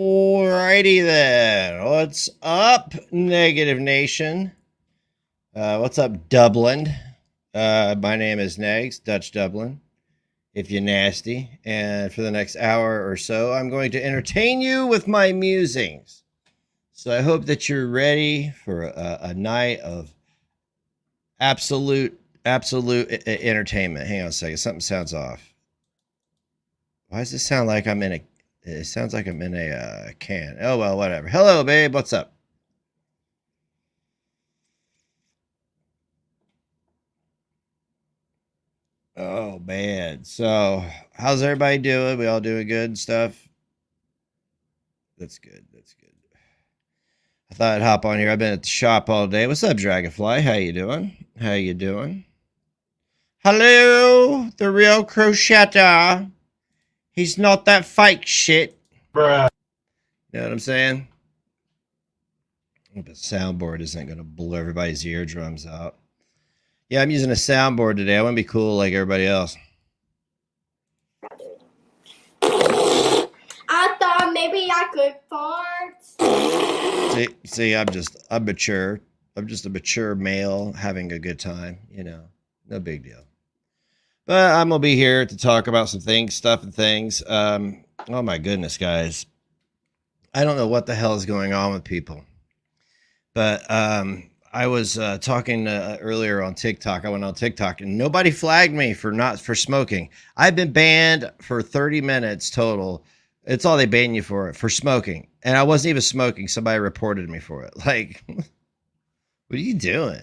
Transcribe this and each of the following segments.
Alrighty then. What's up, Negative Nation? What's up, Dublin? My name is Negs, Dutch Dublin, if you're nasty. And for the next hour or so, I'm going to entertain you with my musings. So I hope that you're ready for a night of absolute entertainment. Hang on a second. Something sounds off. Why does it sound like I'm in a... It sounds like I'm in a can. Oh, well, whatever. Hello, babe. What's up? Oh, man. So, how's everybody doing? We all doing good and stuff? That's good. That's good. I thought I'd hop on here. I've been at the shop all day. What's up, Dragonfly? How you doing? How you doing? Hello, the real Crochetta. He's not that fake shit. Bruh. You know what I'm saying? I hope the soundboard isn't going to blow everybody's eardrums out. Yeah, I'm using a soundboard today. I want to be cool like everybody else. I thought maybe I could fart. See, I'm mature. I'm just a mature male having a good time, you know. No big deal. But I'm going to be here to talk about some things, stuff and things. Oh my goodness, guys. I don't know what the hell is going on with people. But I was talking earlier on TikTok. I went on TikTok and nobody flagged me for smoking. I've been banned for 30 minutes total. It's all they ban you for smoking. And I wasn't even smoking. Somebody reported me for it. Like, what are you doing?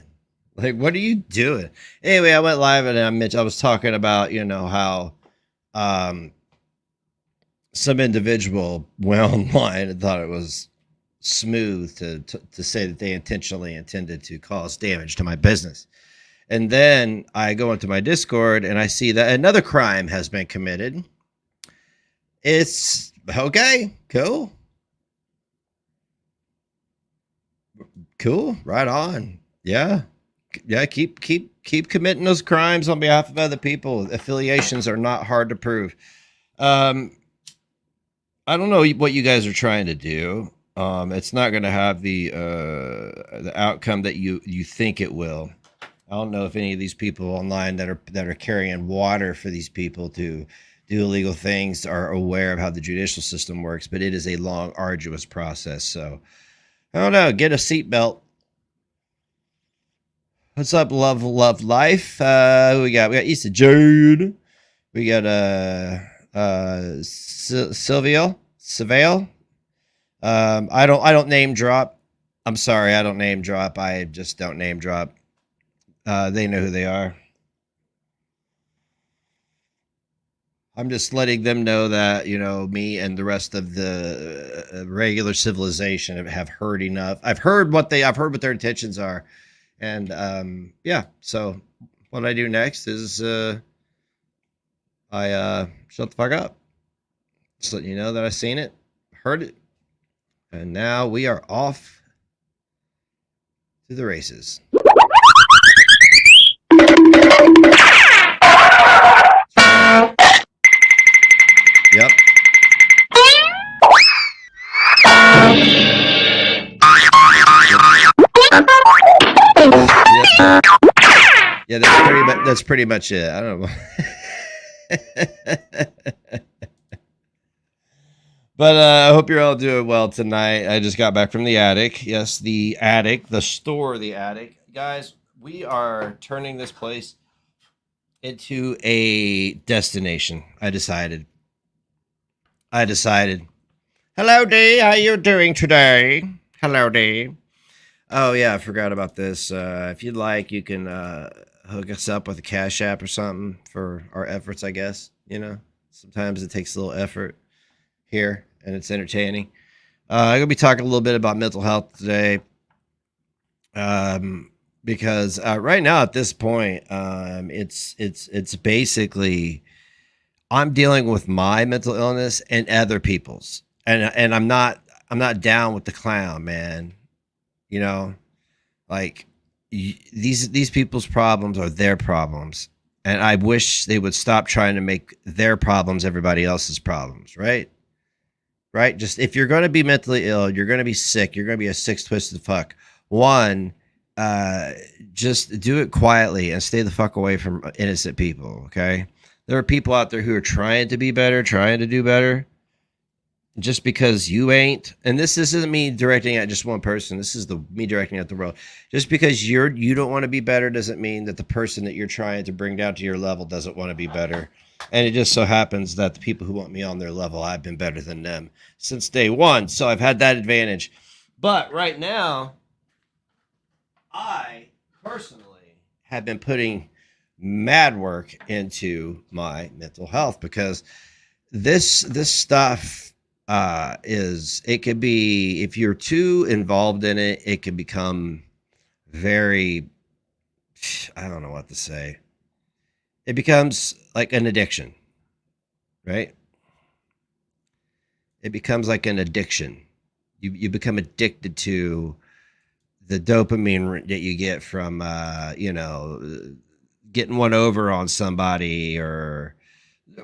Like, what are you doing? Anyway, I went live and I was talking about, you know, how some individual went online and thought it was smooth to say that they intentionally intended to cause damage to my business. And then I go into my Discord and I see that another crime has been committed. It's okay, cool. Cool, right on. Yeah, keep committing those crimes on behalf of other people. Affiliations are not hard to prove. I don't know what you guys are trying to do. It's not going to have the outcome that you think it will. I don't know if any of these people online that are carrying water for these people to do illegal things are aware of how the judicial system works, but it is a long, arduous process. So I don't know. Get a seatbelt. What's up, love life? Who we got? We got Issa Jade. We got Seville. I don't name drop. I'm sorry, I don't name drop. I just don't name drop. They know who they are. I'm just letting them know that, you know, me and the rest of the regular civilization have heard enough. I've heard what their intentions are. And yeah, so what I do next is I shut the fuck up. Just letting you know that I've seen it, heard it, and now we are off to the races. Yep. Yeah, that's pretty much it. I don't know. But I hope you're all doing well tonight. I just got back from the attic. Yes, the attic, the store, the attic. Guys, we are turning this place into a destination. I decided. Hello, D. How you doing today? Hello, D. Oh, yeah, I forgot about this. If you'd like, you can hook us up with a CashApp or something for our efforts, I guess. You know, sometimes it takes a little effort here, and it's entertaining. I'm going to be talking a little bit about mental health today. Because right now at this point, it's basically I'm dealing with my mental illness and other people's, and I'm not down with the clown, man. You know, like these people's problems are their problems, and I wish they would stop trying to make their problems everybody else's problems, right? right? Just if you're going to be mentally ill, you're going to be sick, you're going to be a sick twisted fuck. One, uh, just do it quietly and stay the fuck away from innocent people. Okay, there are people out there who are trying to be better, trying to do better. Just because you ain't, and this isn't me directing at just one person. This is the me directing at the world. Just because you don't want to be better doesn't mean that the person that you're trying to bring down to your level doesn't want to be better. And it just so happens that the people who want me on their level, I've been better than them since day one. So I've had that advantage. But right now, I personally have been putting mad work into my mental health because this stuff is, it could be, if you're too involved in it, it can become very, I don't know what to say. It becomes like an addiction, right? It becomes like an addiction. You become addicted to the dopamine that you get from, getting one over on somebody or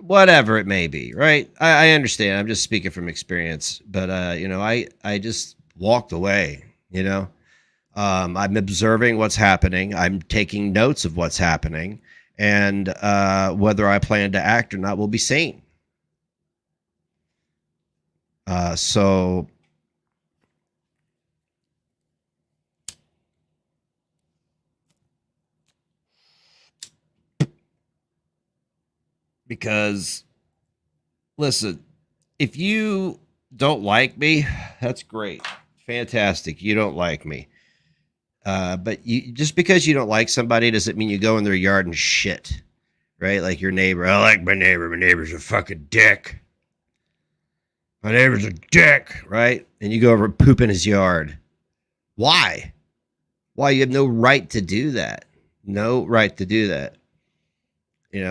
whatever it may be, right? I understand. I'm just speaking from experience, but I just walked away. I'm observing what's happening. I'm taking notes of what's happening, and whether I plan to act or not will be seen. So because listen, if you don't like me, that's great. Fantastic. You don't like me. But you, just because you don't like somebody doesn't mean you go in their yard and shit, right? Like your neighbor. I like my neighbor. My neighbor's a fucking dick. My neighbor's a dick, right? And you go over and poop in his yard. Why? Why? You have no right to do that. No right to do that.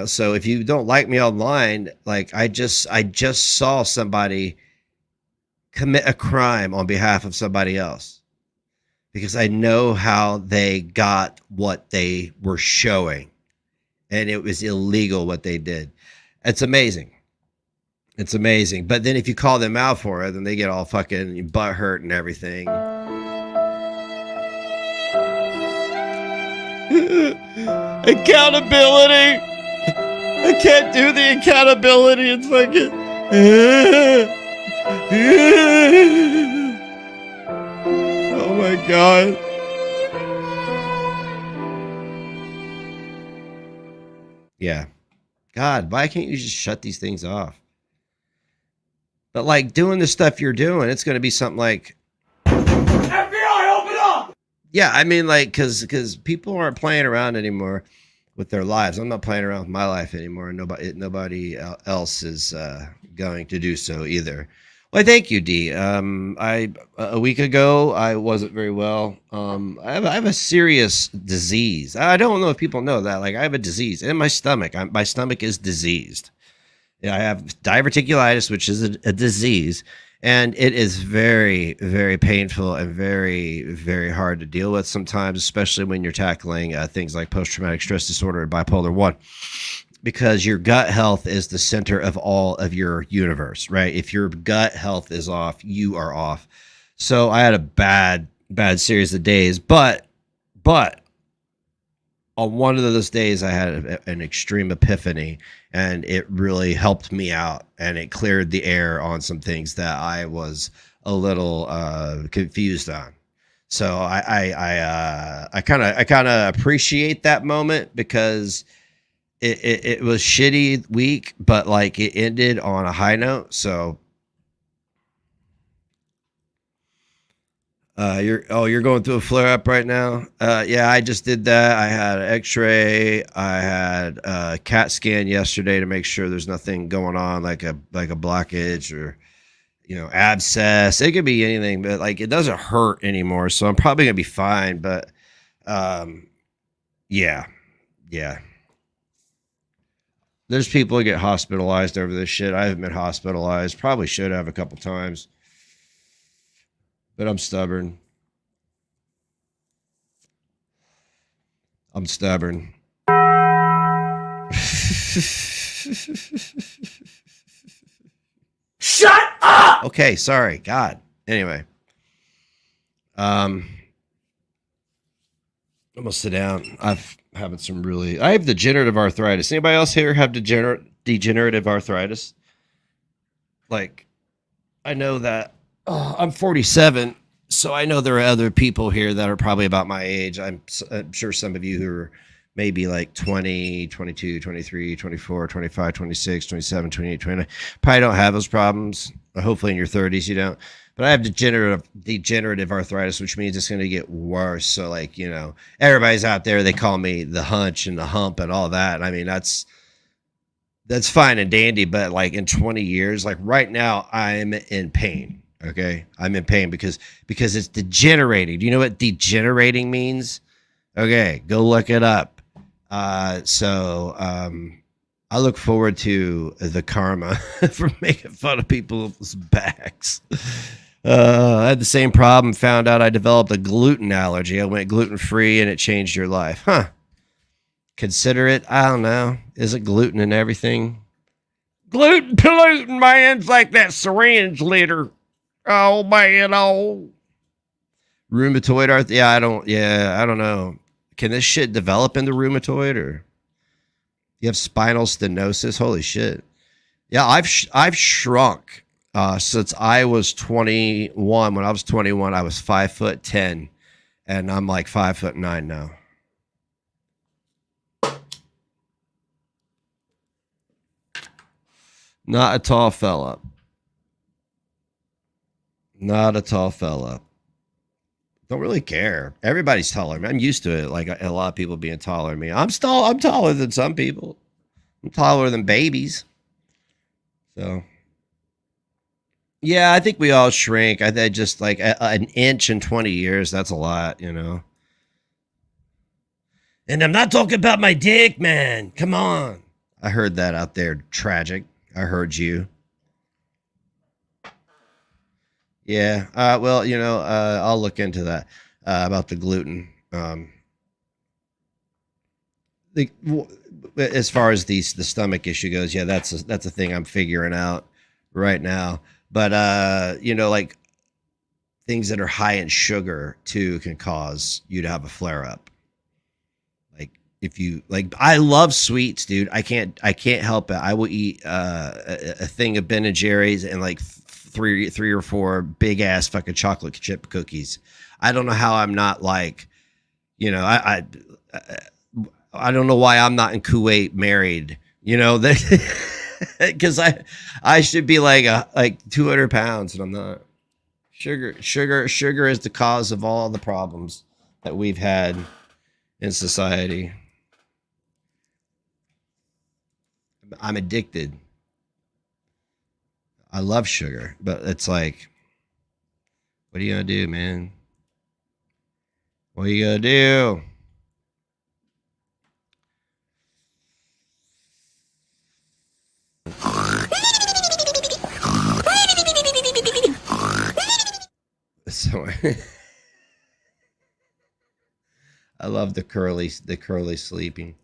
So if you don't like me online, like I just saw somebody commit a crime on behalf of somebody else because I know how they got what they were showing, and it was illegal what they did. It's amazing. It's amazing. But then if you call them out for it, then they get all fucking butt hurt and everything. Accountability. I can't do the accountability. It's fucking. Oh my God. Yeah. God, why can't you just shut these things off? But like doing the stuff you're doing, it's going to be something like FBI, open up. Yeah, I mean, like, because people aren't playing around anymore with their lives. I'm not playing around with my life anymore, and nobody else is going to do so either. Well, thank you, D. A week ago I wasn't very well. I have a serious disease. I don't know if people know that. Like I have a disease in my stomach. My stomach is diseased. I have diverticulitis, which is a disease, and it is very, very painful and very, very hard to deal with sometimes, especially when you're tackling things like post-traumatic stress disorder and bipolar 1, because your gut health is the center of all of your universe, right? If your gut health is off, you are off. So I had a bad series of days, but on one of those days I had an extreme epiphany, and it really helped me out, and it cleared the air on some things that I was a little confused on. So I kind of appreciate that moment because it was shitty week, but like it ended on a high note. So you're going through a flare up right now. Yeah, I just did that. I had an X-ray. I had a CAT scan yesterday to make sure there's nothing going on, like a blockage or abscess. It could be anything, but like it doesn't hurt anymore, so I'm probably gonna be fine. But yeah. There's people who get hospitalized over this shit. I haven't been hospitalized. Probably should have a couple times. But I'm stubborn. Shut up! Okay, sorry. God. Anyway. I'm gonna sit down. I have degenerative arthritis. Anybody else here have degenerative arthritis? Like, I know that I'm 47, so I know there are other people here that are probably about my age. I'm sure some of you who are maybe like 20, 22, 23, 24, 25, 26, 27, 28, 29 probably don't have those problems. Hopefully in your 30s you don't. But I have degenerative arthritis, which means it's going to get worse. So, like, you know, everybody's out there, they call me the hunch and the hump and all that. I mean, that's fine and dandy, but like in 20 years, like right now, I'm in pain. Okay, I'm in pain because it's degenerating. Do you know what degenerating means? Okay, go look it up. I look forward to the karma for making fun of people's backs. I had the same problem, found out I developed a gluten allergy. I went gluten-free and it changed your life. Huh. Consider it. I don't know. Is it gluten in everything? Gluten polluting, man. It's like that syringe litter. Oh, man. Oh. Rheumatoid arthritis. I don't know. Can this shit develop into rheumatoid, or you have spinal stenosis? Holy shit. Yeah, I've shrunk since I was 21. When I was 21, I was 5'10", and I'm like 5'9" now. Not a tall fella. Not a tall fella. Don't really care. Everybody's taller. I'm used to it. Like a lot of people being taller than me. I'm taller than some people. I'm taller than babies. So, yeah, I think we all shrink. I just like an inch in 20 years. That's a lot, you know. And I'm not talking about my dick, man. Come on. I heard that out there. Tragic. I heard you. Yeah. Well, you know, I'll look into that about the gluten. As far as the stomach issue goes, yeah, that's a thing I'm figuring out right now. But you know, like things that are high in sugar too can cause you to have a flare up. Like if you like, I love sweets, dude. I can't help it. I will eat a thing of Ben and Jerry's and like three or four big ass fucking chocolate chip cookies. I don't know how I'm not like, you know, I don't know why I'm not in Kuwait married, you know, because I should be like 200 pounds and I'm not. Sugar is the cause of all the problems that we've had in society. I'm addicted. I love sugar, but it's like, what are you gonna do, man? What are you gonna do? So I love the curly sleeping.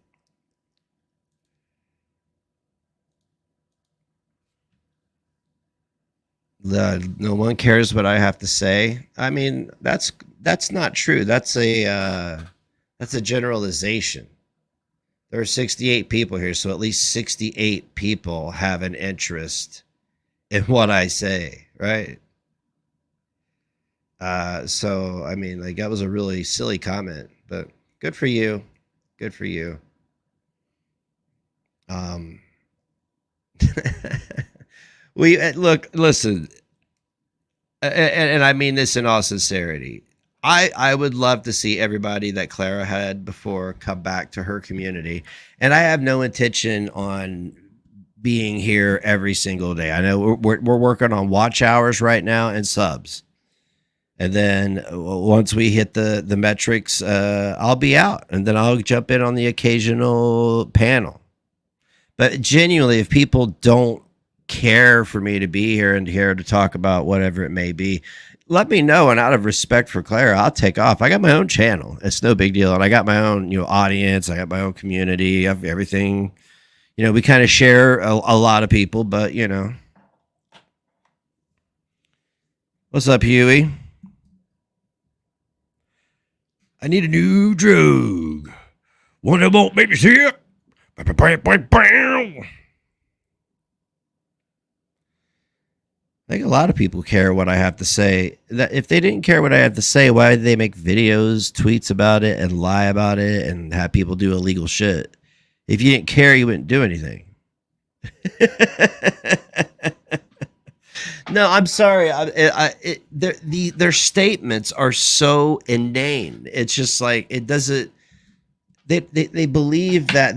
No one cares what I have to say. I mean, that's not true. That's a generalization. There are 68 people here, so at least 68 people have an interest in what I say, right? So I mean, like that was a really silly comment, but good for you. Good for you. Listen, and I mean this in all sincerity. I would love to see everybody that Clara had before come back to her community, and I have no intention on being here every single day. I know we're working on watch hours right now and subs, and then once we hit the metrics, I'll be out, and then I'll jump in on the occasional panel. But genuinely, if people don't care for me to be here and here to talk about whatever it may be, let me know. And out of respect for Clara, I'll take off. I got my own channel. It's no big deal. And I got my own, you know, audience. I got my own community. I have everything. You know, we kind of share a lot of people, but you know, What's up, Huey? I need a new drug. One that won't make me sick. I think a lot of people care what I have to say. That if they didn't care what I have to say, why did they make videos, tweets about it, and lie about it, and have people do illegal shit? If you didn't care, you wouldn't do anything. No, I'm sorry. Their statements are so inane. It's just like it doesn't. They believe that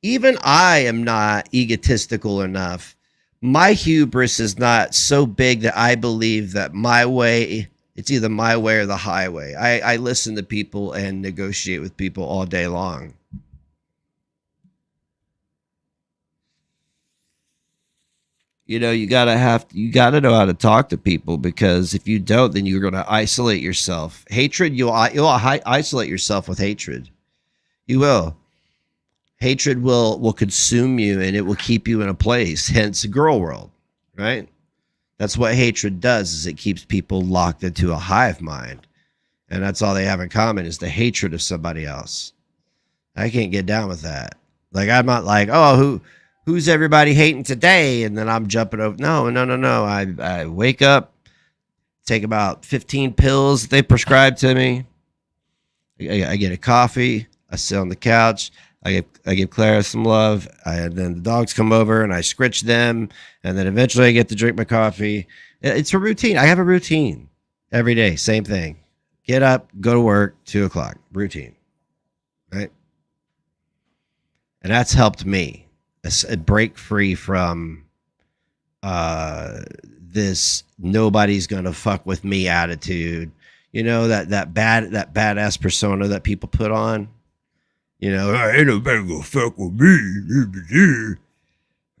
even I am not egotistical enough. My hubris is not so big that I believe that my way. It's either my way or the highway. I listen to people and negotiate with people all day long. You know, you gotta know how to talk to people, because if you don't, then you're gonna isolate yourself. Hatred, you'll isolate yourself with hatred. You will. Hatred will consume you, and it will keep you in a place. Hence, girl world, right? That's what hatred does. Is it keeps people locked into a hive mind, and that's all they have in common is the hatred of somebody else. I can't get down with that. Like, I'm not like, oh, who's everybody hating today? And then I'm jumping over. No. I wake up, take about 15 pills that they prescribe to me. I get a coffee. I sit on the couch. I give Clara some love. And then the dogs come over and I scritch them. And then eventually I get to drink my coffee. It's a routine. I have a routine every day. Same thing. Get up, go to work, 2 o'clock. Routine. Right? And that's helped me break free from this nobody's gonna fuck with me attitude. You know, that badass persona that people put on. You know, ain't nobody gonna fuck with me.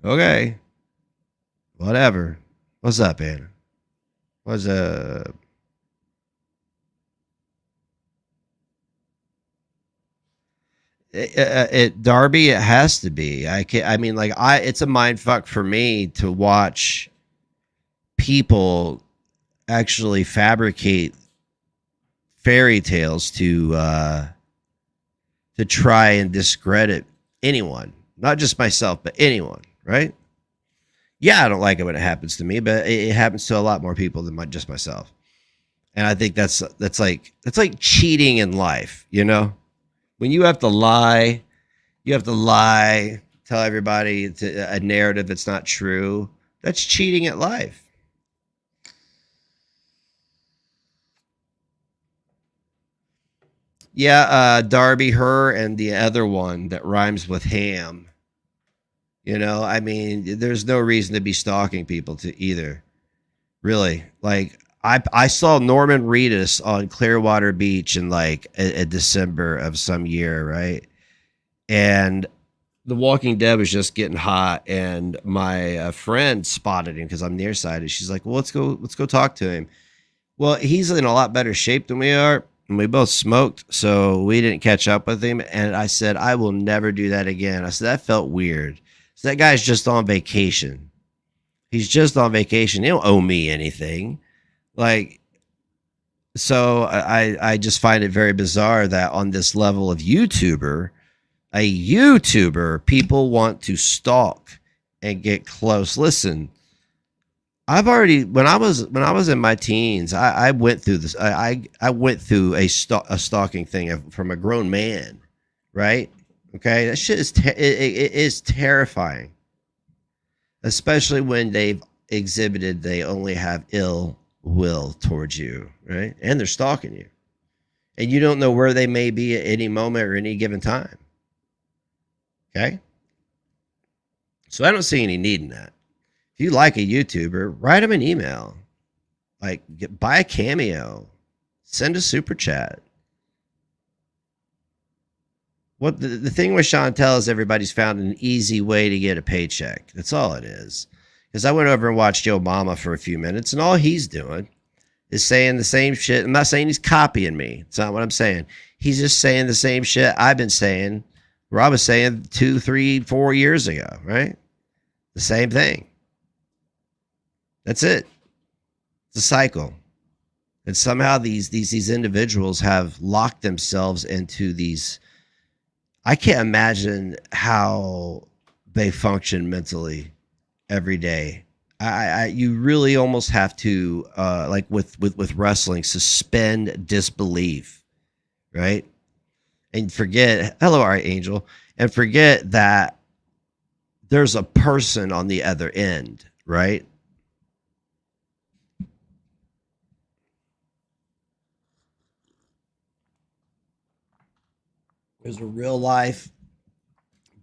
Okay. Whatever. What's up, Anna? What's up? Darby, it has to be. I mean, like, it's a mind fuck for me to watch people actually fabricate fairy tales to try and discredit anyone, not just myself, but anyone, right? Yeah, I don't like it when it happens to me, but it happens to a lot more people than just myself. And I think that's like cheating in life, you know? When you have to lie, tell everybody a narrative that's not true. That's cheating at life. Yeah, Darby, her, and the other one that rhymes with ham. You know, I mean, there's no reason to be stalking people to either. Really. Like, I saw Norman Reedus on Clearwater Beach in like a December of some year, right? And The Walking Dead was just getting hot, and my friend spotted him because I'm nearsighted. She's like, "Well, let's go talk to him." Well, he's in a lot better shape than we are, and we both smoked, so we didn't catch up with him. And I said, "I will never do that again." I said, "That felt weird." So that guy's just on vacation. He's just on vacation. He don't owe me anything. Like, so I just find it very bizarre that on this level of YouTuber, people want to stalk and get close. Listen, I've already when I was in my teens, I went through this. I went through a stalking thing from a grown man, right? Okay, that shit is it is terrifying, especially when they've exhibited they only have ill will towards you, right? And they're stalking you, and you don't know where they may be at any moment or any given time. Okay, so I don't see any need in that. If you like a YouTuber, write them an email, like buy a cameo, send a super chat. What the thing with Chantel is everybody's found an easy way to get a paycheck. That's all it is. Because I went over and watched Obama for a few minutes, and all he's doing is saying the same shit. I'm not saying he's copying me. It's not what I'm saying. He's just saying the same shit I've been saying, or I was saying 2, 3, 4 years ago, right? The same thing. That's it. It's a cycle. And somehow these individuals have locked themselves into these. I can't imagine how they function mentally every day. You really almost have to like with wrestling, suspend disbelief, right? And forget, hello, Archangel, and forget that there's a person on the other end, right? There's a real life,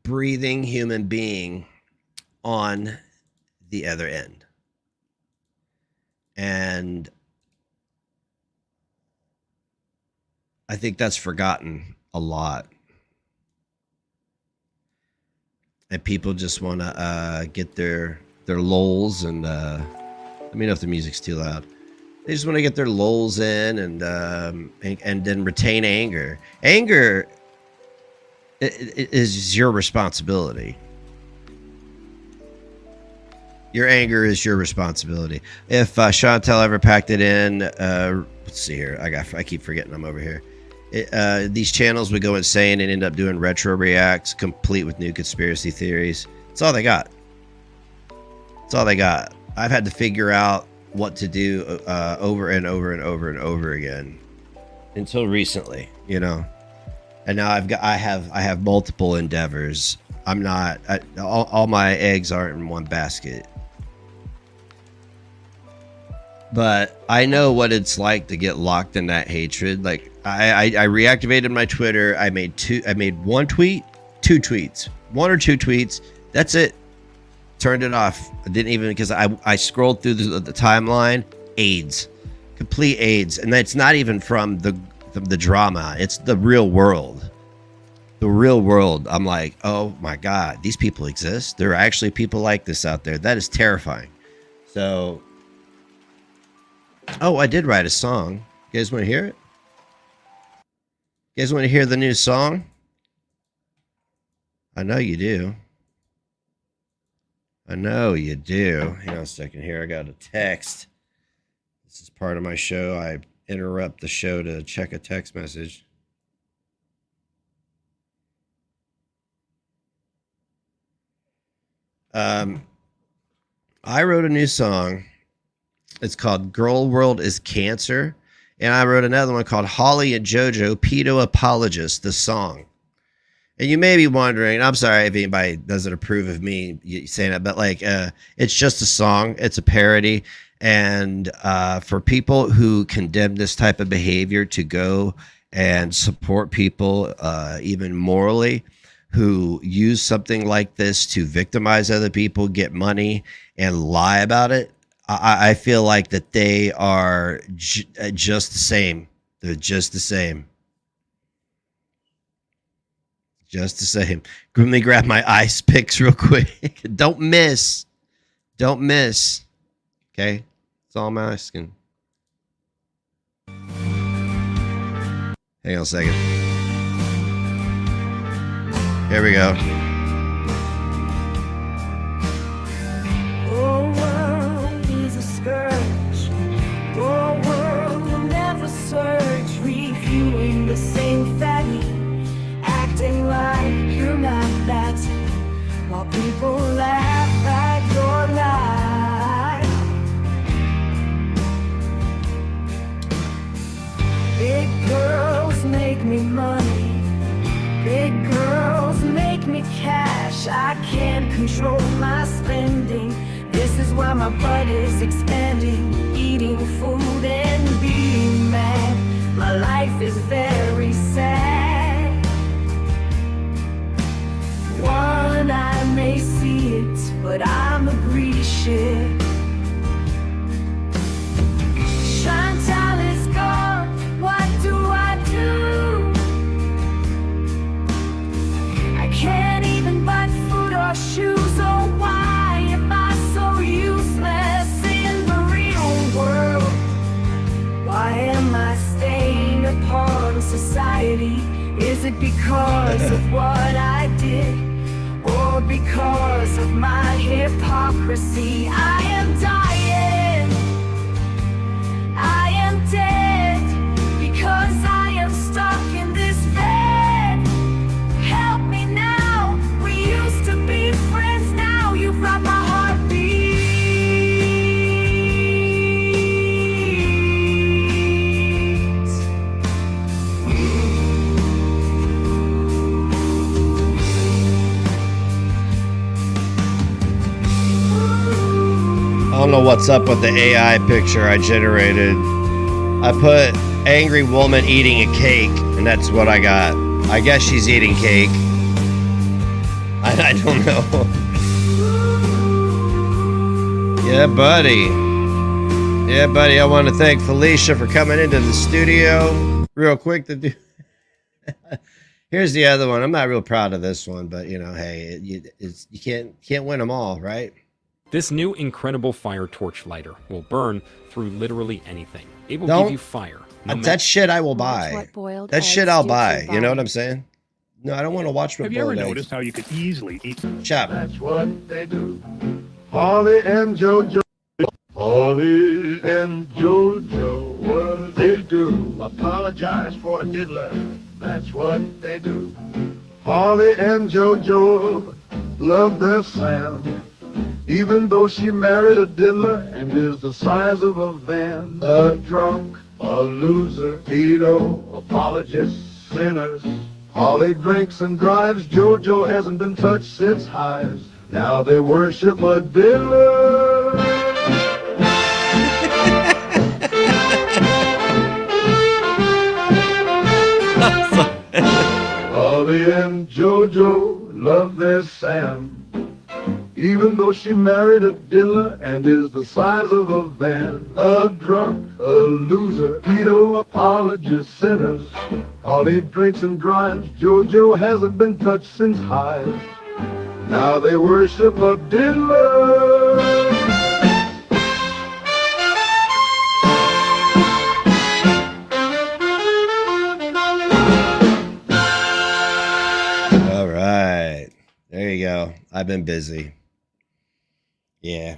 breathing human being on the other end. And I think that's forgotten a lot. And people just want to get their lulls and let me know if the music's too loud. They just want to get their lulls in and then retain anger. Anger is your responsibility. Your anger is your responsibility. If Chantel ever packed it in, let's see here. I keep forgetting I'm over here. These channels would go insane and end up doing retro reacts, complete with new conspiracy theories. That's all they got. That's all they got. I've had to figure out what to do over and over and over and over again until recently, you know. And now I have multiple endeavors. I'm not all my eggs aren't in one basket. But I know what it's like to get locked in that hatred. Like I reactivated my Twitter. I made one tweet, two tweets, one or two tweets. That's it. Turned it off. I didn't even, because I scrolled through the timeline. AIDS, complete AIDS, and that's not even from the drama. It's the real world. The real world. I'm like, oh my God, these people exist. There are actually people like this out there. That is terrifying. So, oh, I did write a song. You guys want to hear it? You guys want to hear the new song? I know you do. I know you do. Hang on a second here. I got a text. This is part of my show. I interrupt the show to check a text message. I wrote a new song. It's called Girl World is Cancer. And I wrote another one called Holly and JoJo, Pedo Apologist, the song. And you may be wondering, I'm sorry if anybody doesn't approve of me saying that, but like, it's just a song. It's a parody. And for people who condemn this type of behavior to go and support people, even morally, who use something like this to victimize other people, get money, and lie about it, I feel like that they are just the same. They're just the same. Just the same. Let me grab my ice picks real quick. Don't miss. Don't miss. Okay? That's all I'm asking. Hang on a second. Here we go. Oh, world is a scourge. Oh, world will never surge. Reviewing the same fatty, acting like you're not that, while people laugh at your lie. Big girls make me money. Big girls make me cash. I can't control my spending. This is why my butt is expanding. Eating food and being mad. My life is very sad. One eye may see it, but I'm a greedy shit. Chantal is gone. What do I do? Can't even buy food or shoes. Oh, why am I so useless in the real world? Why am I staying a part of society? Is it because of what I did, or because of my hypocrisy? I am dying. don't know what's up with the AI picture I generated. I put angry woman eating a cake, and that's what I got. I guess she's eating cake. I don't know. Yeah, buddy. Yeah, buddy. I want to thank Felicia for coming into the studio real quick to do. Here's the other one. I'm not real proud of this one, but you know, hey, you can't win them all, right? This new incredible fire torch lighter will burn through literally anything. It will Don't- give you fire. That shit I will Watch buy. what boiled That shit eggs I'll do to buy. your You know what body. I'm saying? No, I don't want to watch what Have you ever boiled eggs. noticed how you could easily eat Chop. That's what they do. Holly and JoJo. Holly and JoJo. What they do? Apologize for a diddler. That's what they do. Holly and JoJo love their Sam. Even though she married a diddler and is the size of a van. A drunk, a loser, pedo, apologists, sinners. Holly drinks and drives. JoJo hasn't been touched since hives. Now they worship a diddler. Holly and JoJo love their Sam. Even though she married a diddler and is the size of a van. A drunk, a loser, pedo, apologist, sinners. Holly drinks and drives. JoJo hasn't been touched since hives. Now they worship a diddler. All right. There you go. I've been busy. Yeah.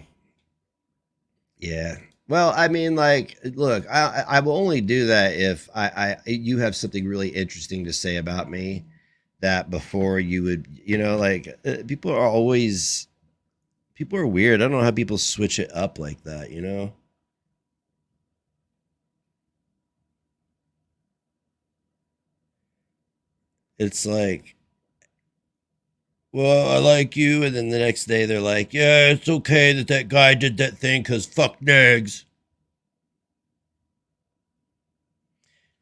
Yeah. Well, I mean, like, look, I will only do that if you have something really interesting to say about me that before you would, you know, like people are weird. I don't know how people switch it up like that, you know? It's like, well, I like you. And then the next day they're like, yeah, it's okay that guy did that thing because fuck negs.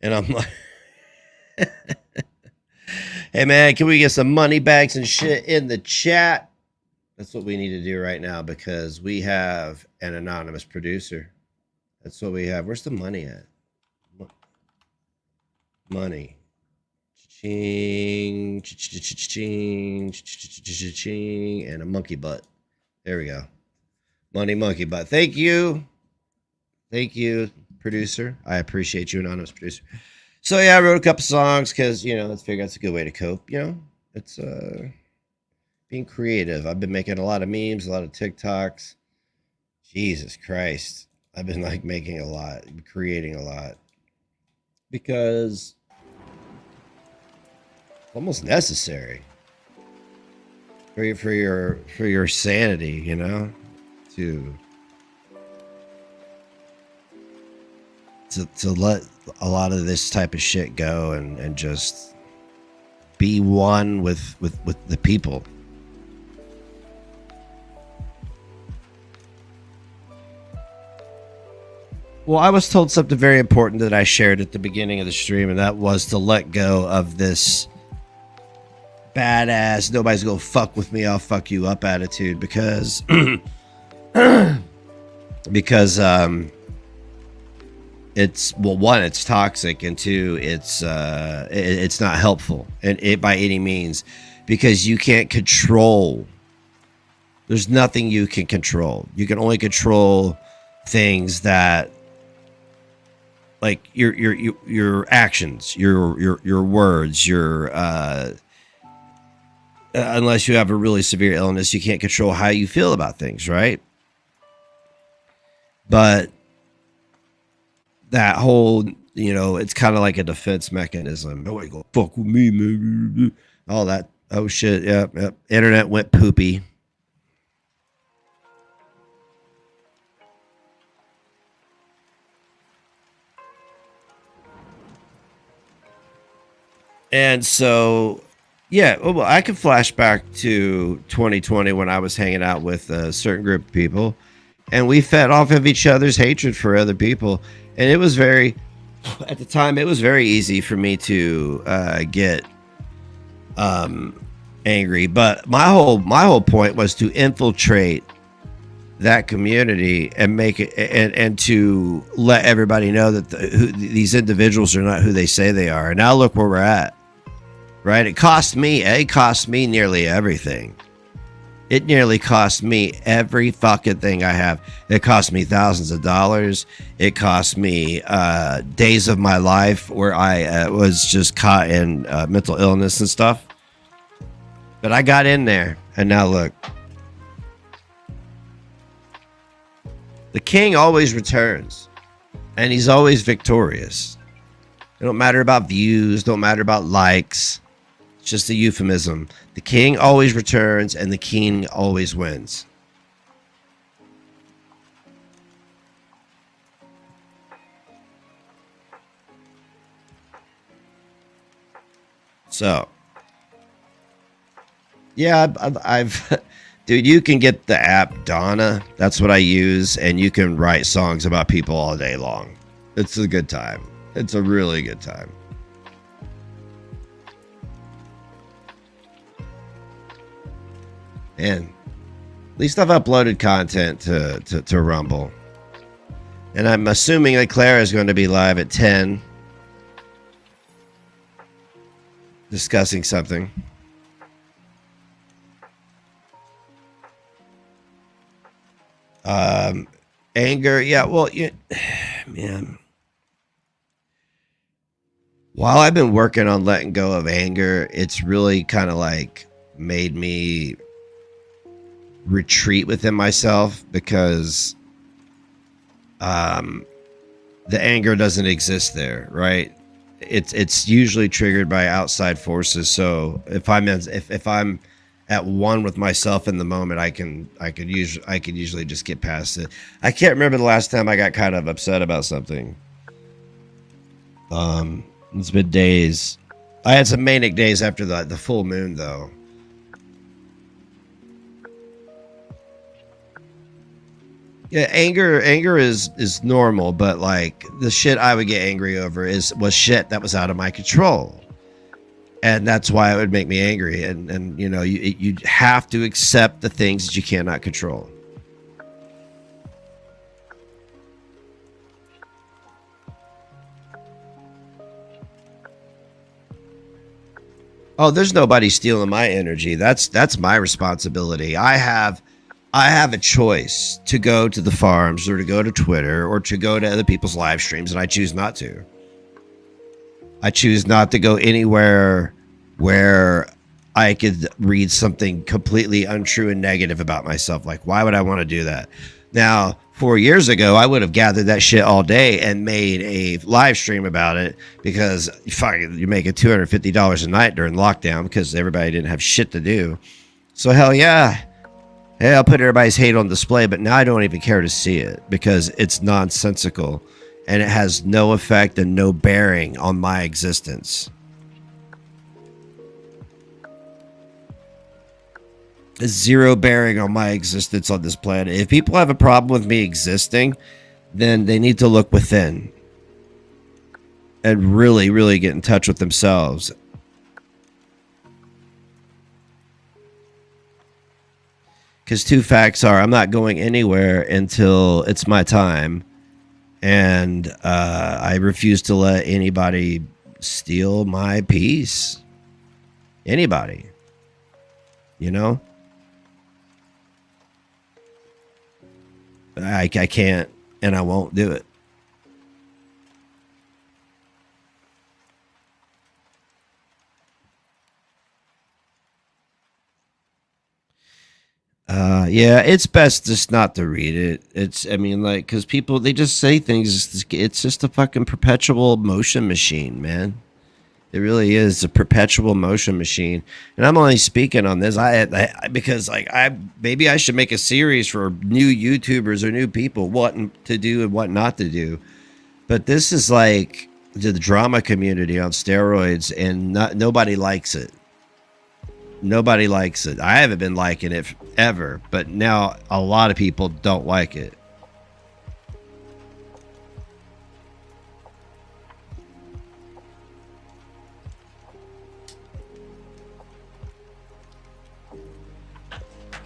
And I'm like, hey, man, can we get some money bags and shit in the chat? That's what we need to do right now because we have an anonymous producer. That's what we have. Where's the money at? Money. Ching, ching, ching, and a monkey butt. There we go. Money monkey butt. Thank you. Thank you, producer. I appreciate you, anonymous producer. So yeah, I wrote a couple songs because, you know, let's figure that's a good way to cope. You know, it's being creative. I've been making a lot of memes, a lot of TikToks. Jesus Christ. I've been like making a lot, creating a lot because almost necessary for your sanity, you know, to let a lot of this type of shit go and just be one with the people. Well, I was told something very important that I shared at the beginning of the stream, and that was to let go of this badass, nobody's gonna fuck with me, I'll fuck you up attitude because it's, well, one, it's toxic, and two, it's not helpful and it by any means, because you can't control. There's nothing you can control. You can only control things that, like your actions, your words, unless you have a really severe illness, you can't control how you feel about things, right? But that whole, you know, it's kind of like a defense mechanism. Nobody go fuck with me, man. All that. Oh shit. Yep. Internet went poopy. And so, yeah, well, I can flash back to 2020 when I was hanging out with a certain group of people, and we fed off of each other's hatred for other people. And it was very, at the time, it was very easy for me to get angry. But my whole point was to infiltrate that community and make it, and to let everybody know that these individuals are not who they say they are. And now look where we're at, right? It cost me nearly everything. It nearly cost me every fucking thing I have. It cost me thousands of dollars. It cost me days of my life where I was just caught in mental illness and stuff. But I got in there, and now look. The king always returns, and he's always victorious. It don't matter about views, don't matter about likes. It's just a euphemism. The king always returns, and the king always wins. So, yeah, I've dude, you can get the app Donna. That's what I use, and you can write songs about people all day long. It's a good time. It's a really good time. And at least I've uploaded content to Rumble. And I'm assuming that Clara is going to be live at 10 discussing something. Anger, yeah, well, man. While I've been working on letting go of anger, it's really kind of like made me retreat within myself, because the anger doesn't exist there, right? It's usually triggered by outside forces. So if I'm at one with myself in the moment, I could usually just get past it. I can't remember the last time I got kind of upset about something. It's been days. I had some manic days after the full moon, though. Yeah, anger is normal, but like the shit I would get angry over was shit that was out of my control. And that's why it would make me angry. And you know, you have to accept the things that you cannot control. Oh, there's nobody stealing my energy. That's my responsibility. I have a choice to go to the farms, or to go to Twitter, or to go to other people's live streams, and I choose not to. I choose not to go anywhere where I could read something completely untrue and negative about myself. Like, why would I want to do that? Now, 4 years ago, I would have gathered that shit all day and made a live stream about it, because you're making $250 a night during lockdown because everybody didn't have shit to do. So hell yeah. Hey, I'll put everybody's hate on display, but now I don't even care to see it because it's nonsensical and it has no effect and no bearing on my existence. It's zero bearing on my existence on this planet. If people have a problem with me existing, then they need to look within and really, really get in touch with themselves. Because two facts are, I'm not going anywhere until it's my time. And I refuse to let anybody steal my peace. Anybody. You know? I can't, and I won't do it. Yeah, it's best just not to read it. I mean, like, because people, they just say things. It's just a fucking perpetual motion machine, man. It really is a perpetual motion machine. And I'm only speaking on this because, like, maybe I should make a series for new YouTubers or new people, what to do and what not to do. But this is like the drama community on steroids, and nobody likes it. Nobody likes it. I haven't been liking it ever, but now a lot of people don't like it.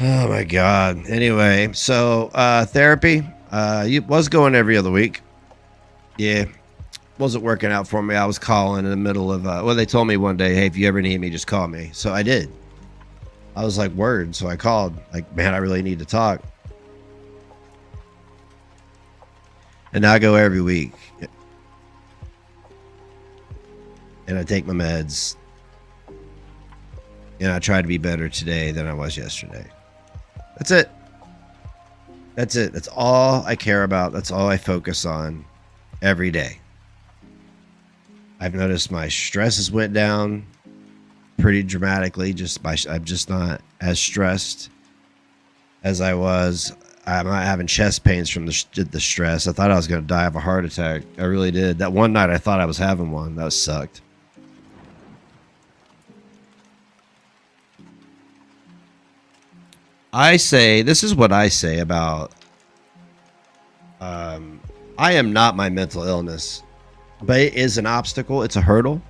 Oh my God. Anyway, so therapy was going every other week. Yeah, wasn't working out for me. I was calling in the middle of well, they told me one day, hey, if you ever need me, just call me. So I did. I was like, word. So I called, like, man, I really need to talk. And now I go every week. And I take my meds. And I try to be better today than I was yesterday. That's it. That's it. That's all I care about. That's all I focus on every day. I've noticed my stresses went down pretty dramatically. I'm just not as stressed as I was. I'm not having chest pains from the stress. I thought I was going to die of a heart attack. I really did. That one night I thought I was having one. That sucked. I say, this is what I say about, I am not my mental illness, but it is an obstacle. It's a hurdle.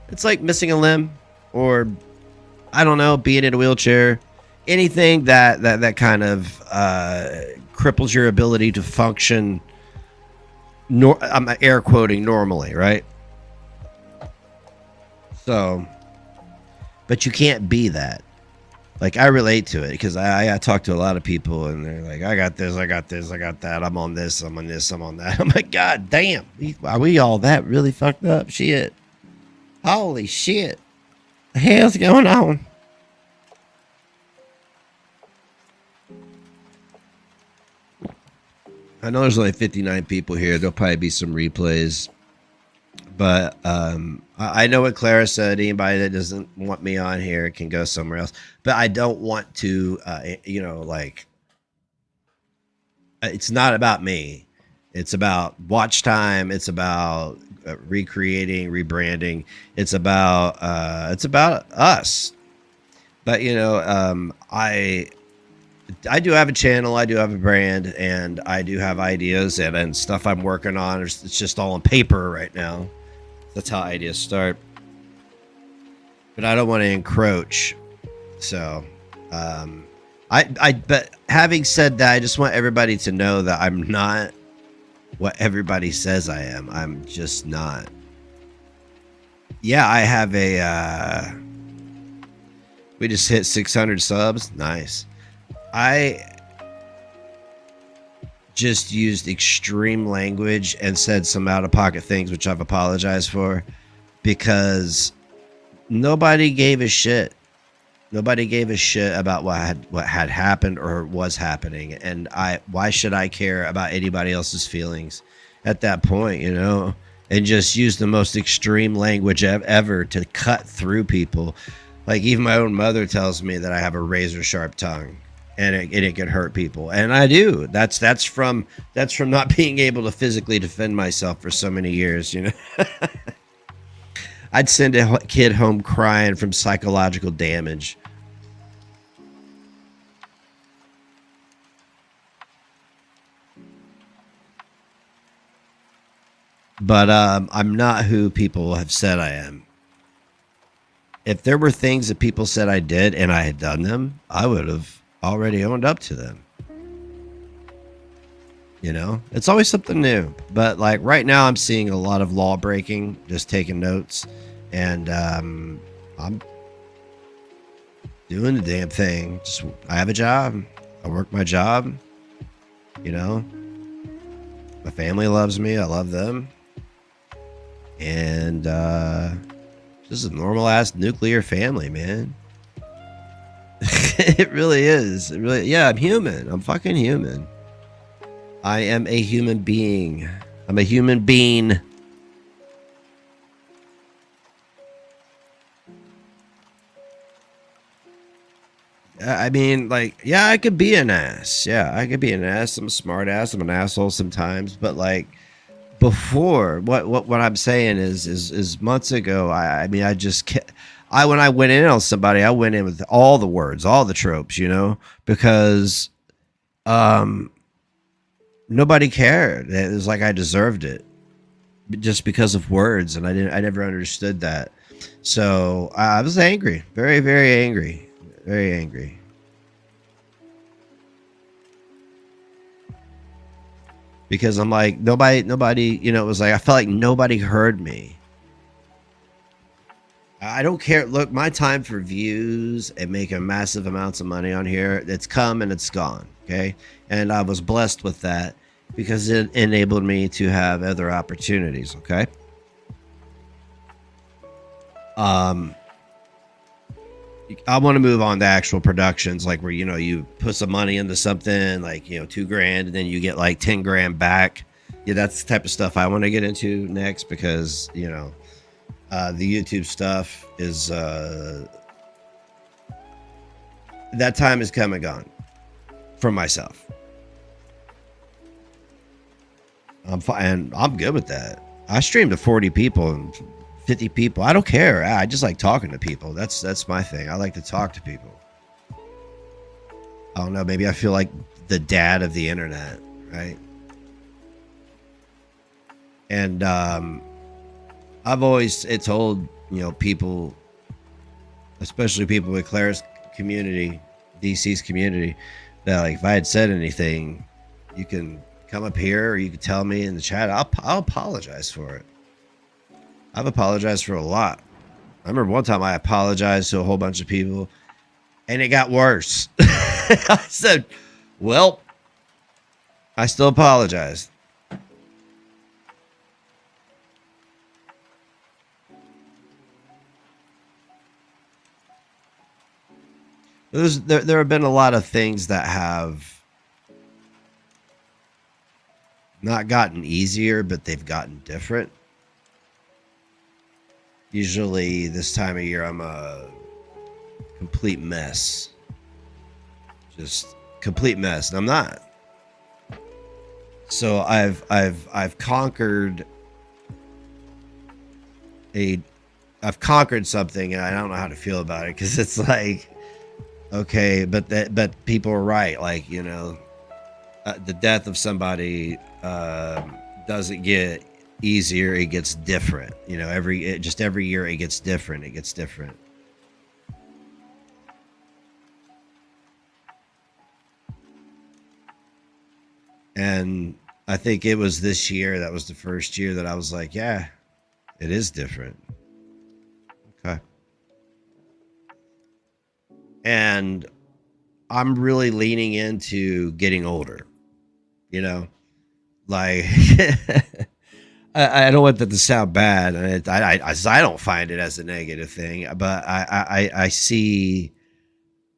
It's like missing a limb, or I don't know, being in a wheelchair, anything that kind of cripples your ability to function. I'm air quoting normally, right? So, but you can't be that. Like, I relate to it because I talk to a lot of people and they're like, I got this, I got this, I got that. I'm on this, I'm on this, I'm on that. I'm like, God damn. Are we all that really fucked up? Shit. Holy shit. The hell's going on? I know there's only 59 people here. There'll probably be some replays. But I know what Clara said. Anybody that doesn't want me on here can go somewhere else. But I don't want to, it's not about me. It's about watch time. It's about recreating, rebranding. It's about us. But I do have a channel. I do have a brand, and I do have ideas and stuff I'm working on. It's just all on paper right now. That's how ideas start. But I don't want to encroach. So, but having said that, I just want everybody to know that I'm not what everybody says I am. I'm just not. Yeah, I have we just hit 600 subs. Nice. I just used extreme language and said some out-of-pocket things, which I've apologized for, because nobody gave a shit. Nobody gave a shit about what had happened or was happening, and why should I care about anybody else's feelings at that point, and just use the most extreme language ever to cut through people. Like, even my own mother tells me that I have a razor sharp tongue. And it can hurt people, and I do. That's from not being able to physically defend myself for so many years. I'd send a kid home crying from psychological damage. But I'm not who people have said I am. If there were things that people said I did and I had done them, I would have already owned up to them. It's always something new. But like right now, I'm seeing a lot of law breaking, just taking notes, and I'm doing the damn thing. I have a job. I work my job. My family loves me. I love them. And just a normal ass nuclear family, man. It really is. Yeah, I'm human. I'm fucking human. I am a human being. I'm a human being. I mean, like, yeah, I could be an ass. Yeah, I could be an ass. I'm a smart ass. I'm an asshole sometimes. But like, before, what I'm saying is months ago, when I went in on somebody, I went in with all the words, all the tropes, because nobody cared. It was like I deserved it just because of words, and I never understood that. So I was angry, very, very angry, very angry. because I'm like, nobody, you know, it was like, I felt like nobody heard me. I don't care. Look, my time for views and making massive amounts of money on here, it's come and it's gone. Okay. And I was blessed with that because it enabled me to have other opportunities. Okay. I want to move on to actual productions, like where, you know, you put some money into something like, you know, $2,000 and then you get like 10 grand back. Yeah, that's the type of stuff I want to get into next because, you know, the YouTube stuff is that time is come and gone for myself. I'm fine. I'm good with that. I stream to 40 people and 50 people. I don't care. I just like talking to people. That's my thing. I like to talk to people. I don't know. Maybe I feel like the dad of the internet, right? And I've always told, you know, people, especially people with Clara's community, DC's community, that like if I had said anything, you can come up here or you can tell me in the chat. I'll apologize for it. I've apologized for a lot. I remember one time I apologized to a whole bunch of people and it got worse. I said, well, I still apologize. There have been a lot of things that have not gotten easier, but they've gotten different. Usually this time of year, I'm a complete mess. Just complete mess. And I'm not. So I've conquered I've conquered something and I don't know how to feel about it because it's like, okay, but people are right. Like, you know, the death of somebody doesn't get easier, it gets different. You know, every year it gets different. It gets different. And I think it was this year that was the first year that I was like, yeah, it is different. Okay. And I'm really leaning into getting older, you know, like I don't want that to sound bad. And I don't find it as a negative thing, but I see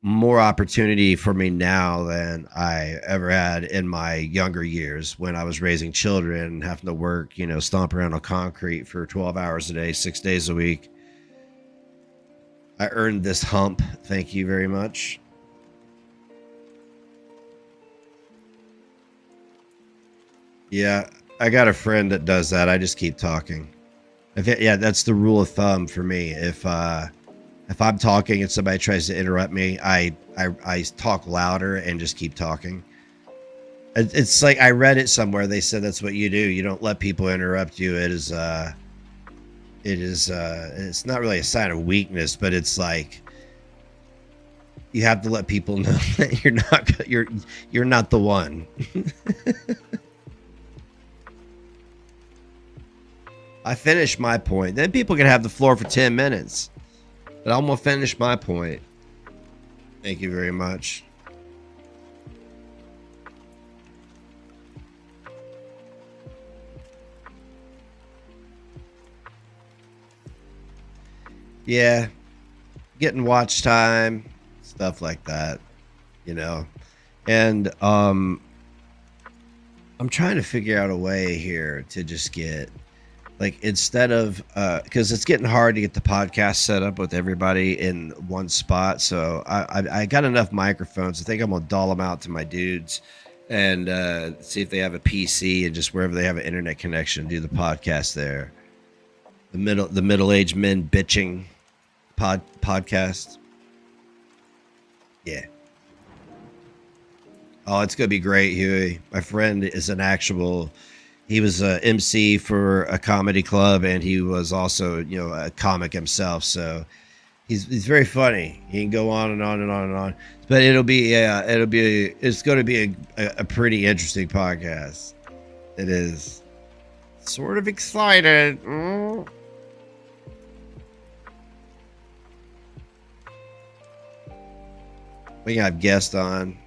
more opportunity for me now than I ever had in my younger years when I was raising children and having to work, you know, stomp around on concrete for 12 hours a day, 6 days a week. I earned this hump. Thank you very much. Yeah, I got a friend that does that. I just keep talking. Yeah, that's the rule of thumb for me. If I'm talking and somebody tries to interrupt me, I talk louder and just keep talking. It's like I read it somewhere. They said that's what you do. You don't let people interrupt you. It's not really a sign of weakness, but it's like you have to let people know that you're not the one. I finished my point. Then people can have the floor for 10 minutes. But I'm going to finish my point. Thank you very much. Yeah. Getting watch time. Stuff like that. You know. And I'm trying to figure out a way here to just get... Like, instead of, because it's getting hard to get the podcast set up with everybody in one spot. So I got enough microphones. I think I'm going to doll them out to my dudes and see if they have a PC and just wherever they have an internet connection, do the podcast there. The middle-aged men bitching podcast. Yeah. Oh, it's going to be great, Huey. My friend is he was a MC for a comedy club, and he was also, you know, a comic himself. So he's very funny. He can go on and on and on and on. But it's going to be a pretty interesting podcast. It is. Sort of excited. Mm. We got guests on.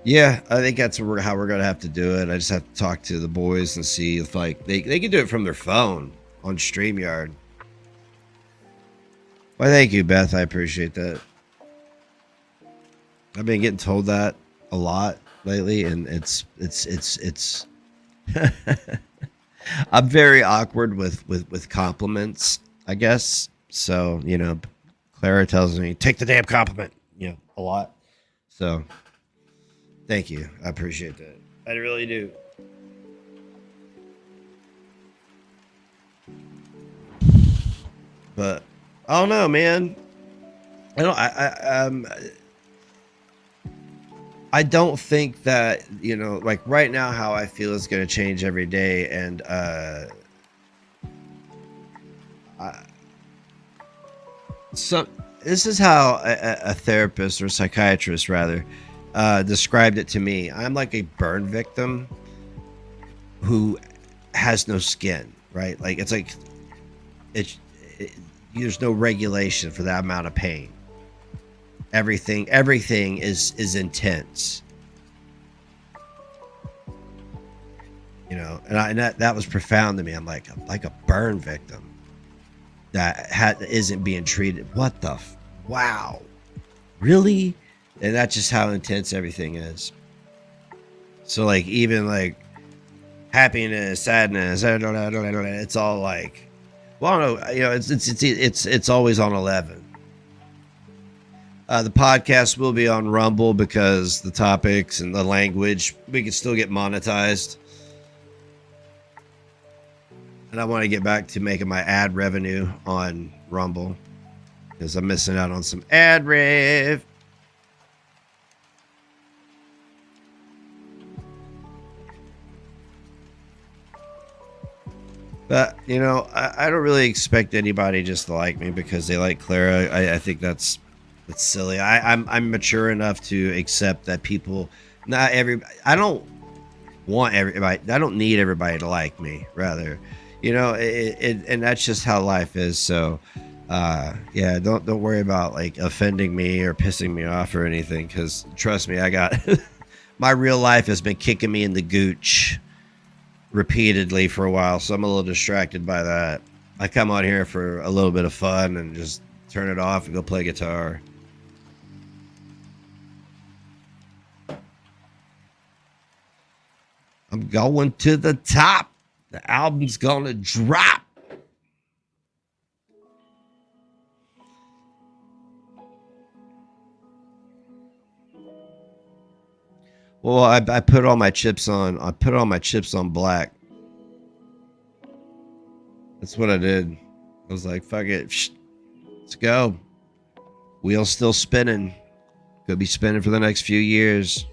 Yeah, I think that's how we're gonna have to do it. I just have to talk to the boys and see if like they can do it from their phone on StreamYard. Well, thank you, Beth. I appreciate that. I've been getting told that a lot lately, and it's I'm very awkward with compliments, I guess. So, you know, Clara tells me, take the damn compliment, you know, a lot. So thank you. I appreciate that. I really do. But I don't know, man. I don't think that, you know, like right now how I feel is going to change every day. And so this is how a therapist or psychiatrist rather described it to me. I'm like a burn victim who has no skin, right? Like it's like there's no regulation for that amount of pain. Everything is intense, you know, and that was profound to me. I'm like a burn victim that isn't being treated. What the wow, really? And that's just how intense everything is. So like even like happiness, sadness, it's all like, well, I don't know, you know, it's always on 11. The podcast will be on Rumble because the topics and the language, we can still get monetized. And I want to get back to making my ad revenue on Rumble because I'm missing out on some ad rev. But, you know, I don't really expect anybody just to like me because they like Clara. I think that's silly. I'm mature enough to accept that people, I don't want everybody, I don't need everybody to like me, rather, you know, and that's just how life is. So yeah, don't worry about like offending me or pissing me off or anything, because trust me, I got my real life has been kicking me in the gooch repeatedly for a while, so I'm a little distracted by that. I come on here for a little bit of fun and just turn it off and go play guitar. I'm going to the top. The album's gonna drop. Well, I put all my chips on. I put all my chips on black. That's what I did. I was like, fuck it. Let's go. Wheel's still spinning. Could be spinning for the next few years.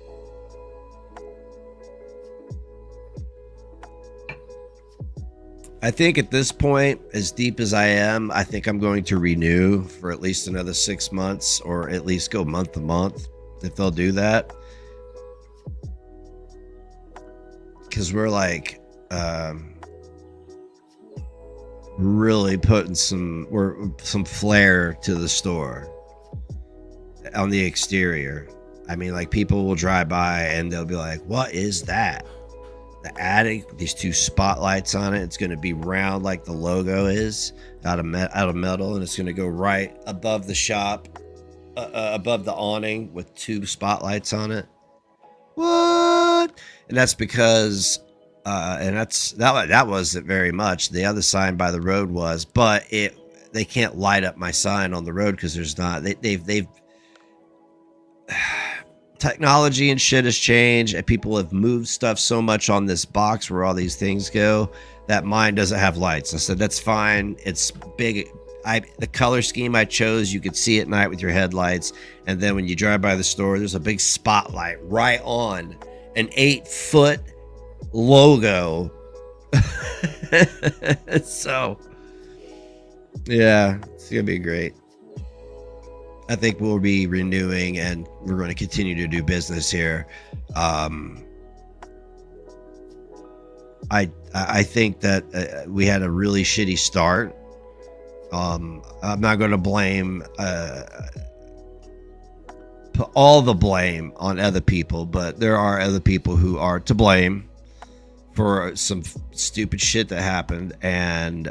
I think at this point, as deep as I am, I think I'm going to renew for at least another 6 months, or at least go month to month if they'll do that. Because we're like really putting some flair to the store on the exterior. I mean, like people will drive by and they'll be like, "What is that?" The attic, these two spotlights on it. It's going to be round like the logo is, out of metal, and it's going to go right above the shop, above the awning with two spotlights on it. What? And that's because, and that wasn't very much. The other sign by the road was, but they can't light up my sign on the road because there's not. They've technology and shit has changed, and people have moved stuff so much on this box where all these things go that mine doesn't have lights. I said that's fine. It's big. The color scheme I chose, you could see at night with your headlights, and then when you drive by the store, there's a big spotlight right on an 8-foot logo. So yeah, it's gonna be great. I think we'll be renewing, and we're going to continue to do business here. I think that we had a really shitty start. I'm not going to blame put all the blame on other people, but there are other people who are to blame for some stupid shit that happened, and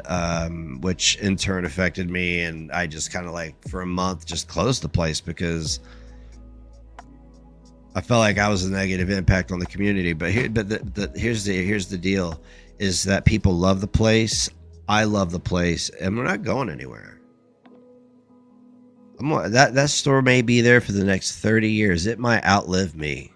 which in turn affected me, and I just kind of like for a month just closed the place because I felt like I was a negative impact on the community. But here's the deal, is that people love the place, I love the place, and we're not going anywhere. That store may be there for the next 30 years. It might outlive me.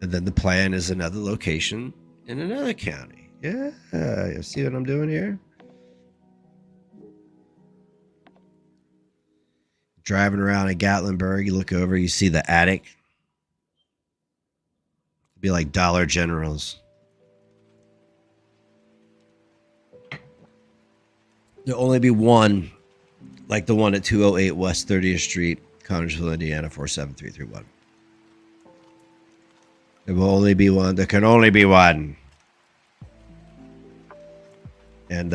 And then the plan is another location in another county. Yeah, you see what I'm doing here? Driving around in Gatlinburg, you look over, you see the attic. It'd be like Dollar Generals. There'll only be one, like the one at 208 West 30th Street, Connersville, Indiana, 47331. There will only be one. There can only be one. And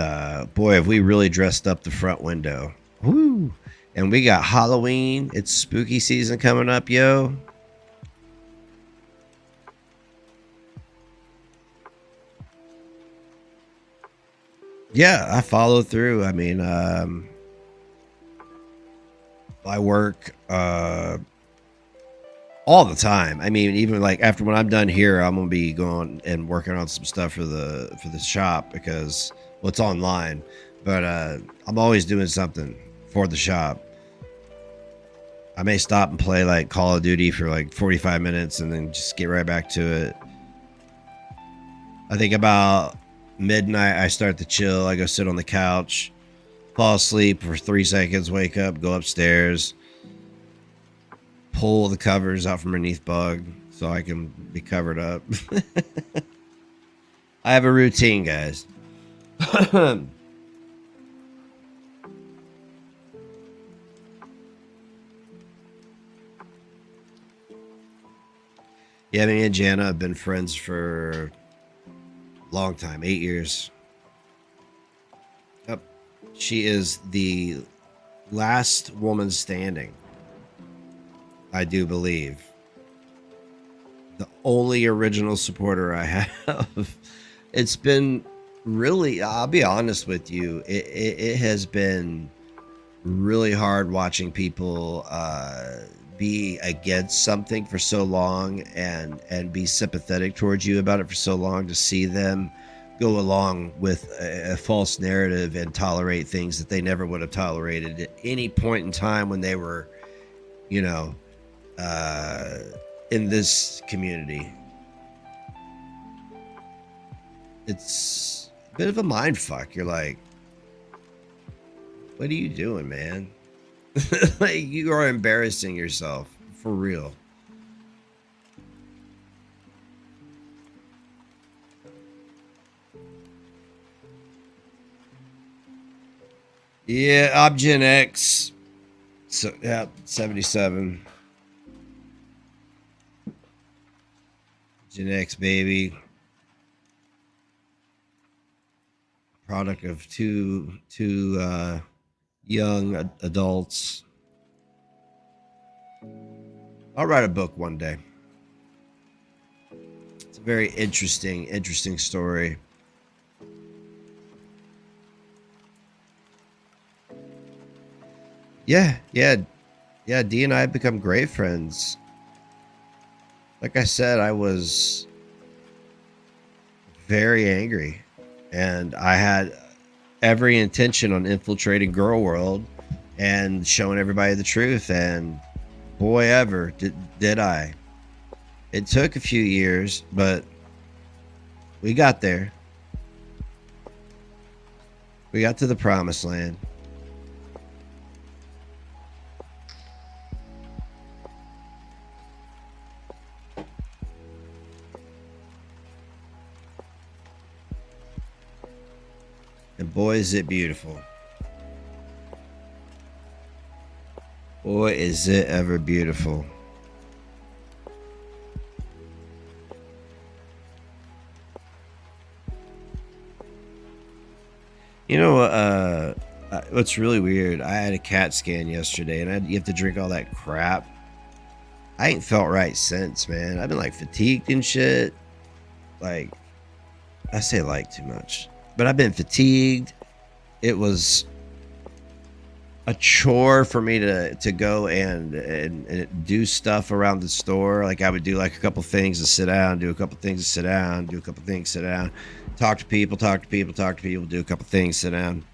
boy, have we really dressed up the front window. Woo! And we got Halloween. It's spooky season coming up, yo. Yeah, I follow through. I mean, I work all the time. I mean, even like after when I'm done here, I'm gonna be going and working on some stuff for the shop because well, it's online. But I'm always doing something for the shop. I may stop and play like Call of Duty for like 45 minutes and then just get right back to it. I think about midnight, I start to chill. I go sit on the couch, fall asleep for 3 seconds, wake up, go upstairs, pull the covers out from underneath bug so I can be covered up. I have a routine, guys. Yeah, me and Jana have been friends for a long time, 8 years. Yep. She is the last woman standing, I do believe. The only original supporter I have. It's been really, I'll be honest with you, it has been really hard watching people be against something for so long and be sympathetic towards you about it for so long, to see them go along with a false narrative and tolerate things that they never would have tolerated at any point in time when they were, you know, in this community. It's a bit of a mind fuck. You're like, what are you doing, man? Like, you are embarrassing yourself for real. Yeah, I'm Gen X. So yeah, 77. Gen X baby. Product of two young adults. I'll write a book one day. It's a very interesting story. Yeah. Dee and I have become great friends. Like I said, I was very angry, and I had every intention on infiltrating Girl World and showing everybody the truth, and boy ever did I. It took a few years, but we got there. We got to the promised land. And boy, is it beautiful. Boy, is it ever beautiful. You know, what's really weird? I had a CAT scan yesterday, and you have to drink all that crap. I ain't felt right since, man. I've been like fatigued and shit. Like, I say like too much, but I've been fatigued. It was a chore for me to go and do stuff around the store. Like I would do like a couple things to sit down, do a couple things to sit down, do a couple things, sit down, talk to people, do a couple things, sit down.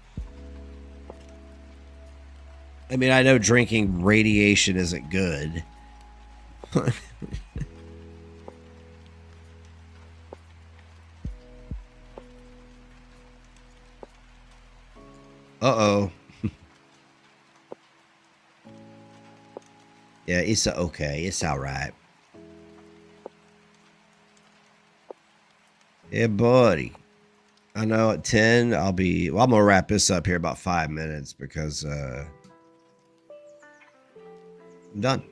I mean, I know drinking radiation isn't good. Uh-oh. Yeah, it's okay. It's all right. Yeah, buddy. I know at 10, I'm going to wrap this up here about 5 minutes because I'm done.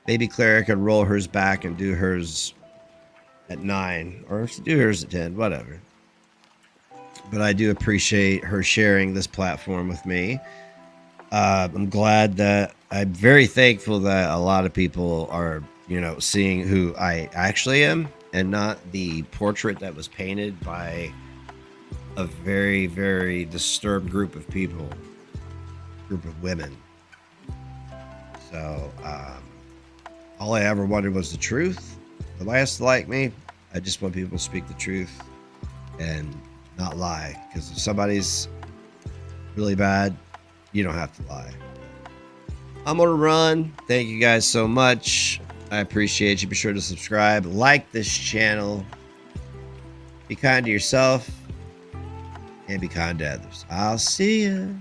Maybe Clara could roll hers back and do hers at 9 or do hers at 10, whatever. But I do appreciate her sharing this platform with me. I'm glad that I'm very thankful that a lot of people are, seeing who I actually am and not the portrait that was painted by a very, very disturbed group of people, group of women. So, all I ever wanted was the truth. Nobody has to like me. I just want people to speak the truth and not lie. Because if somebody's really bad, you don't have to lie. I'm gonna run. Thank you guys so much. I appreciate you. Be sure to subscribe, like this channel, be kind to yourself, and be kind to others. I'll see you.